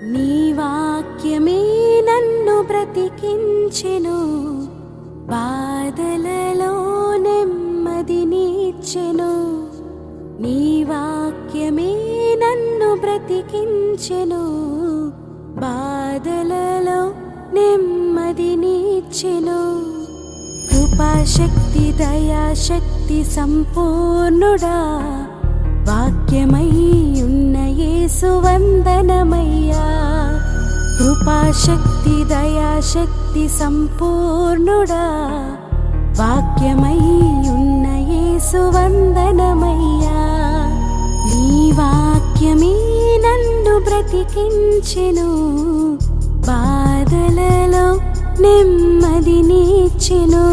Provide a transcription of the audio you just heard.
నీ వాక్యమే నన్ను బ్రతికించెను, బాధలలో నెమ్మదినిచ్చెను. నీ వాక్యమే నన్ను బ్రతికించెను, బాధలలో నెమ్మదినిచ్చెను. కృపాశక్తి దయాశక్తి సంపూర్ణుడా, వాక్యమై ఉన్న యేసు వందనమయ్యా. కృపాశక్తి దయాశక్తి సంపూర్ణుడా, వాక్యమై ఉన్న యేసు వందనమయ్యా. నీ వాక్యమే నన్ను బ్రతికించెను, బాధలలో నెమ్మదినిచ్చెను.